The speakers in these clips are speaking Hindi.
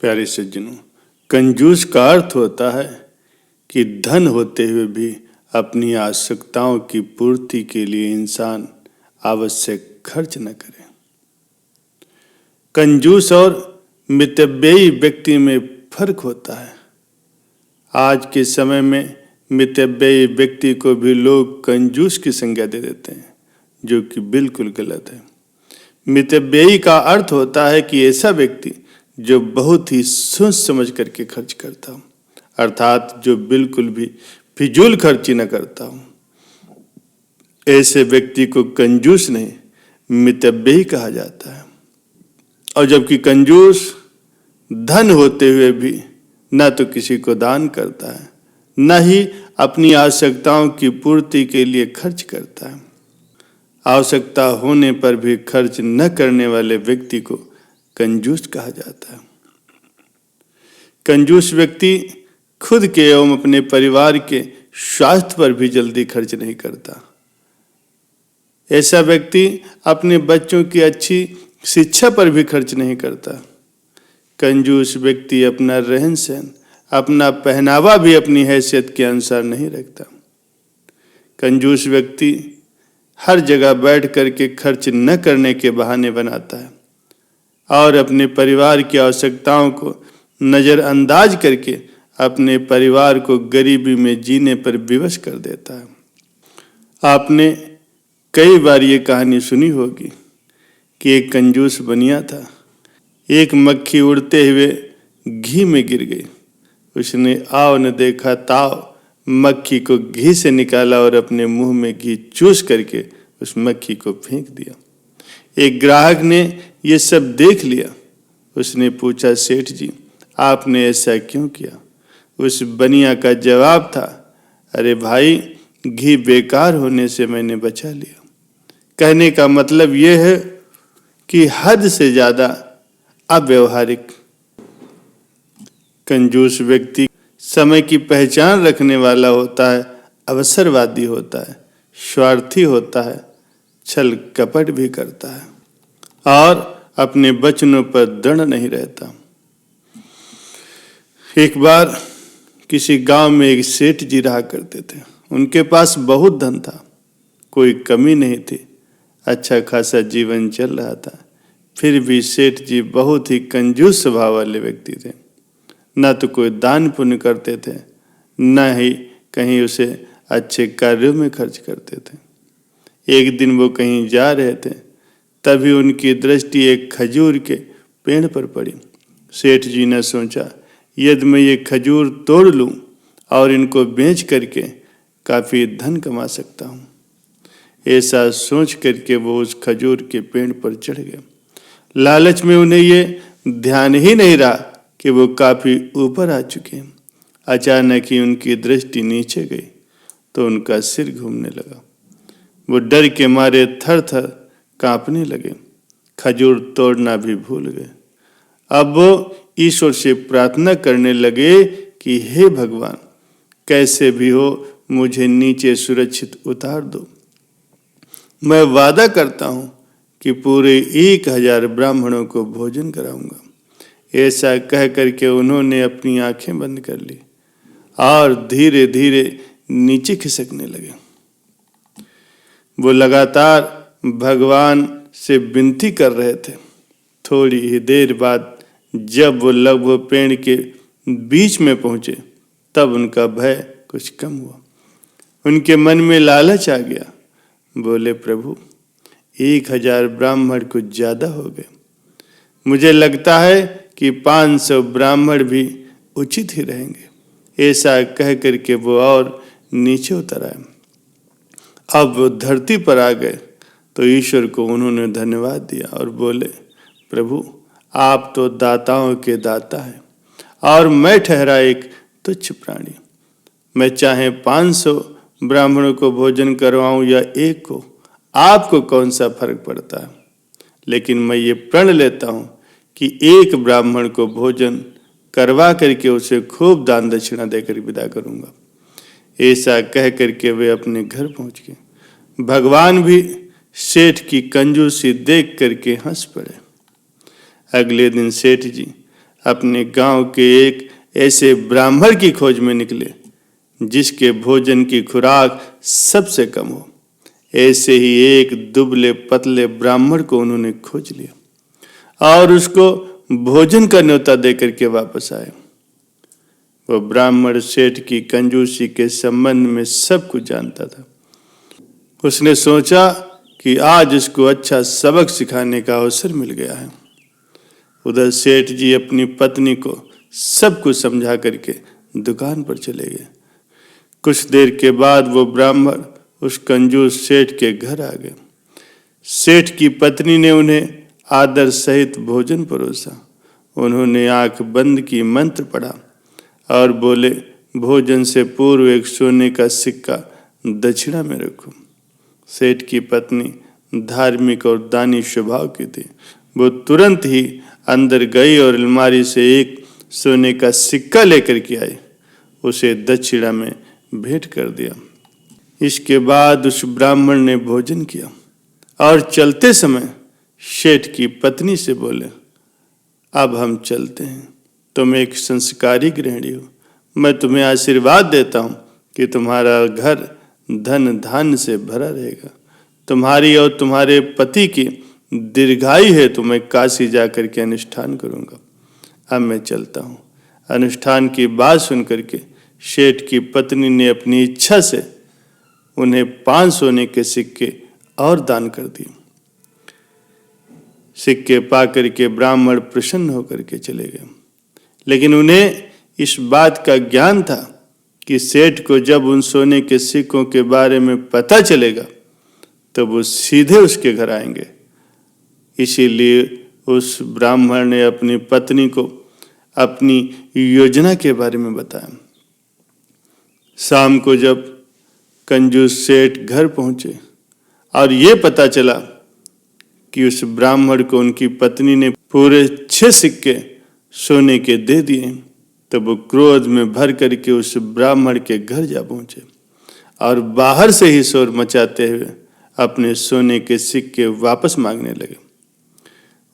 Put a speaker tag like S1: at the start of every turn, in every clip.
S1: प्यारे सज्जनों, कंजूस का अर्थ होता है कि धन होते हुए भी अपनी आवश्यकताओं की पूर्ति के लिए इंसान आवश्यक खर्च न करे। कंजूस और मितव्ययी व्यक्ति में फर्क होता है। आज के समय में मितव्ययी व्यक्ति को भी लोग कंजूस की संज्ञा दे देते हैं, जो कि बिल्कुल गलत है। मितव्ययी का अर्थ होता है कि ऐसा व्यक्ति जो बहुत ही सोच समझ करके खर्च करता हो, अर्थात जो बिल्कुल भी फिजूल खर्ची न करता हो। ऐसे व्यक्ति को कंजूस नहीं, मितव्ययी कहा जाता है। और जबकि कंजूस धन होते हुए भी न तो किसी को दान करता है, न ही अपनी आवश्यकताओं की पूर्ति के लिए खर्च करता है। आवश्यकता होने पर भी खर्च न करने वाले व्यक्ति को कंजूस कहा जाता है। कंजूस व्यक्ति खुद के एवं अपने परिवार के स्वास्थ्य पर भी जल्दी खर्च नहीं करता। ऐसा व्यक्ति अपने बच्चों की अच्छी शिक्षा पर भी खर्च नहीं करता। कंजूस व्यक्ति अपना रहन सहन, अपना पहनावा भी अपनी हैसियत के अनुसार नहीं रखता। कंजूस व्यक्ति हर जगह बैठ करके खर्च न करने के बहाने बनाता है और अपने परिवार की आवश्यकताओं को नज़रअंदाज करके अपने परिवार को गरीबी में जीने पर विवश कर देता है। आपने कई बार ये कहानी सुनी होगी कि एक कंजूस बनिया था। एक मक्खी उड़ते हुए घी में गिर गई। उसने आओ न देखा ताव मक्खी को घी से निकाला और अपने मुंह में घी चूस करके उस मक्खी को फेंक दिया। एक ग्राहक ने ये सब देख लिया। उसने पूछा, सेठ जी आपने ऐसा क्यों किया? उस बनिया का जवाब था, अरे भाई घी बेकार होने से मैंने बचा लिया। कहने का मतलब यह है कि हद से ज्यादा अव्यवहारिक। कंजूस व्यक्ति समय की पहचान रखने वाला होता है, अवसरवादी होता है, स्वार्थी होता है, छल कपट भी करता है और अपने वचनों पर दृढ़ नहीं रहता। एक बार किसी गांव में एक सेठ जी रहा करते थे। उनके पास बहुत धन था, कोई कमी नहीं थी, अच्छा खासा जीवन चल रहा था। फिर भी सेठ जी बहुत ही कंजूस स्वभाव वाले व्यक्ति थे। न तो कोई दान पुण्य करते थे, न ही कहीं उसे अच्छे कार्यों में खर्च करते थे। एक दिन वो कहीं जा रहे थे, तभी उनकी दृष्टि एक खजूर के पेड़ पर पड़ी। सेठ जी ने सोचा, यदि मैं ये खजूर तोड़ लूं और इनको बेच करके काफ़ी धन कमा सकता हूं। ऐसा सोच करके वो उस खजूर के पेड़ पर चढ़ गए। लालच में उन्हें ये ध्यान ही नहीं रहा कि वो काफ़ी ऊपर आ चुके हैं। अचानक ही उनकी दृष्टि नीचे गई तो उनका सिर घूमने लगा। वो डर के मारे थर थर कांपने लगे, खजूर तोड़ना भी भूल गए। अब वो ईश्वर से प्रार्थना करने लगे कि हे भगवान, कैसे भी हो मुझे नीचे सुरक्षित उतार दो। मैं वादा करता हूं कि पूरे 1000 ब्राह्मणों को भोजन कराऊंगा। ऐसा कह करके उन्होंने अपनी आंखें बंद कर ली और धीरे धीरे नीचे खिसकने लगे। वो लगातार भगवान से विनती कर रहे थे। थोड़ी ही देर बाद जब वो लगभग पेड़ के बीच में पहुंचे, तब उनका भय कुछ कम हुआ। उनके मन में लालच आ गया। बोले, प्रभु 1000 ब्राह्मण कुछ ज्यादा हो गए। मुझे लगता है कि 500 ब्राह्मण भी उचित ही रहेंगे। ऐसा कह करके वो और नीचे उतर आए। अब वो धरती पर आ गए तो ईश्वर को उन्होंने धन्यवाद दिया और बोले, प्रभु आप तो दाताओं के दाता हैं और मैं ठहरा एक तुच्छ प्राणी। मैं चाहे 500 ब्राह्मणों को भोजन करवाऊं या एक को, आपको कौन सा फर्क पड़ता है। लेकिन मैं ये प्रण लेता हूं कि एक ब्राह्मण को भोजन करवा करके उसे खूब दान दक्षिणा देकर विदा करूंगा। ऐसा कह करके वे अपने घर पहुंच गए। भगवान भी सेठ की कंजूसी देख करके हंस पड़े। अगले दिन सेठ जी अपने गांव के एक ऐसे ब्राह्मण की खोज में निकले जिसके भोजन की खुराक सबसे कम हो। ऐसे ही एक दुबले पतले ब्राह्मण को उन्होंने खोज लिया और उसको भोजन का न्योता देकर के वापस आए। वो ब्राह्मण सेठ की कंजूसी के संबंध में सब कुछ जानता था। उसने सोचा कि आज उसको अच्छा सबक सिखाने का अवसर मिल गया है। उधर सेठ जी अपनी पत्नी को सब कुछ समझा करके दुकान पर चले गए। कुछ देर के बाद वो ब्राह्मण उस कंजूस सेठ के घर आ गए। सेठ की पत्नी ने उन्हें आदर सहित भोजन परोसा। उन्होंने आंख बंद की, मंत्र पढ़ा और बोले, भोजन से पूर्व एक सोने का सिक्का दक्षिणा में रखो। सेठ की पत्नी धार्मिक और दानी स्वभाव की थी। वो तुरंत ही अंदर गई और अलमारी से एक सोने का सिक्का लेकर के आई। उसे दक्षिणा में भेंट कर दिया। इसके बाद उस ब्राह्मण ने भोजन किया और चलते समय सेठ की पत्नी से बोले, अब हम चलते हैं। तुम एक संस्कारी गृहिणी हो। मैं तुम्हें आशीर्वाद देता हूँ कि तुम्हारा घर धन धान्य से भरा रहेगा। तुम्हारी और तुम्हारे पति की दीर्घायु है तो मैं काशी जाकर के अनुष्ठान करूँगा। अब मैं चलता हूँ। अनुष्ठान की बात सुनकर के सेठ की पत्नी ने अपनी इच्छा से उन्हें 5 सोने के सिक्के और दान कर दिए। सिक्के पाकर के ब्राह्मण प्रसन्न होकर के चले गए, लेकिन उन्हें इस बात का ज्ञान था कि सेठ को जब उन सोने के सिक्कों के बारे में पता चलेगा तो वो सीधे उसके घर आएंगे। इसीलिए उस ब्राह्मण ने अपनी पत्नी को अपनी योजना के बारे में बताया। शाम को जब कंजूस सेठ घर पहुंचे और ये पता चला कि उस ब्राह्मण को उनकी पत्नी ने पूरे 6 सिक्के सोने के दे दिए, तो वो क्रोध में भर करके उस ब्राह्मण के घर जा पहुंचे और बाहर से ही शोर मचाते हुए अपने सोने के सिक्के वापस मांगने लगे।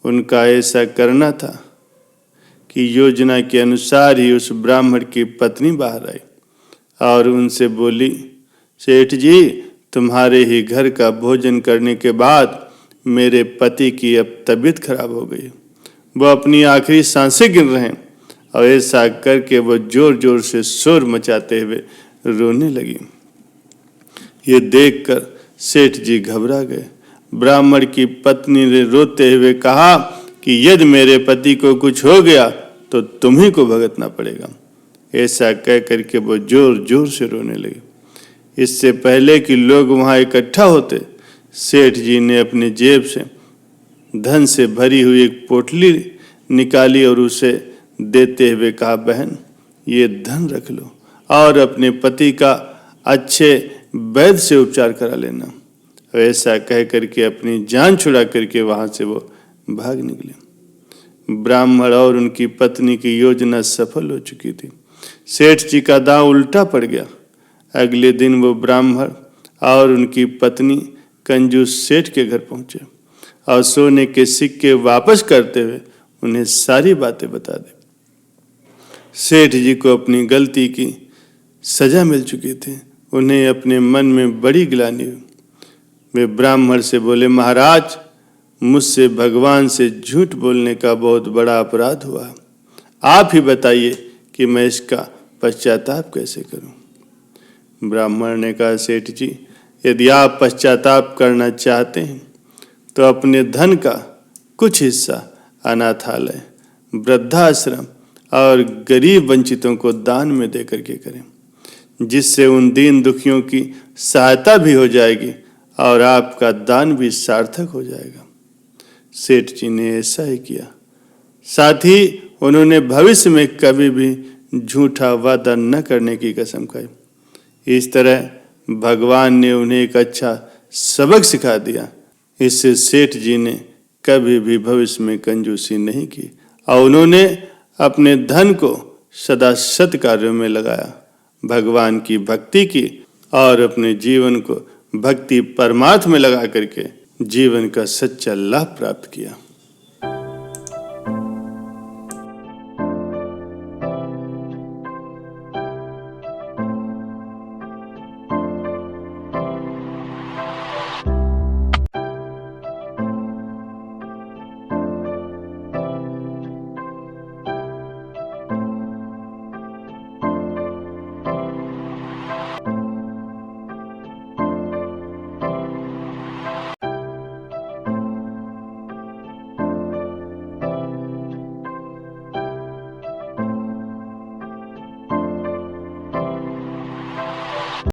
S1: उनका ऐसा करना था कि योजना के अनुसार ही उस ब्राह्मण की पत्नी बाहर आई और उनसे बोली, सेठ जी, तुम्हारे ही घर का भोजन करने के बाद मेरे पति की अब तबीयत खराब हो गई। वो अपनी आखिरी सांसें गिन रहे हैं। और ऐसा करके वो जोर जोर से शोर मचाते हुए रोने लगी। ये देखकर सेठ जी घबरा गए। ब्राह्मण की पत्नी ने रोते हुए कहा कि यदि मेरे पति को कुछ हो गया तो तुम्ही को भुगतना पड़ेगा। ऐसा कह करके वो जोर जोर से रोने लगे। इससे पहले कि लोग वहां इकट्ठा होते, सेठ जी ने अपनी जेब से धन से भरी हुई एक पोटली निकाली और उसे देते हुए कहा, बहन, ये धन रख लो और अपने पति का अच्छे वैद्य से उपचार करा लेना। ऐसा कह करके अपनी जान छुड़ा करके वहां से वो भाग निकले। ब्राह्मण और उनकी पत्नी की योजना सफल हो चुकी थी। सेठ जी का दांव उल्टा पड़ गया। अगले दिन वो ब्राह्मण और उनकी पत्नी कंजूस सेठ के घर पहुंचे और सोने के सिक्के वापस करते हुए उन्हें सारी बातें बता दी। सेठ जी को अपनी गलती की सजा मिल चुकी थी। उन्हें अपने मन में बड़ी गिलानी हुई। वे ब्राह्मण से बोले, महाराज, मुझसे भगवान से झूठ बोलने का बहुत बड़ा अपराध हुआ। आप ही बताइए कि मैं इसका पश्चाताप कैसे करूं। ब्राह्मण ने कहा, सेठ जी, यदि आप पश्चाताप करना चाहते हैं तो अपने धन का कुछ हिस्सा अनाथालय, वृद्धाश्रम और गरीब वंचितों को दान में दे करके करें, जिससे उन दीन दुखियों की सहायता भी हो जाएगी और आपका दान भी सार्थक हो जाएगा। सेठ जी ने ऐसा ही किया। साथ ही उन्होंने भविष्य में कभी भी झूठा वादा न करने की कसम खाई। इस तरह भगवान ने उन्हें एक अच्छा सबक सिखा दिया। इससे सेठ जी ने कभी भी भविष्य में कंजूसी नहीं की और उन्होंने अपने धन को सदा सत् कार्यों में लगाया, भगवान की भक्ति की और अपने जीवन को भक्ति परमार्थ में लगा करके जीवन का सच्चा लाभ प्राप्त किया।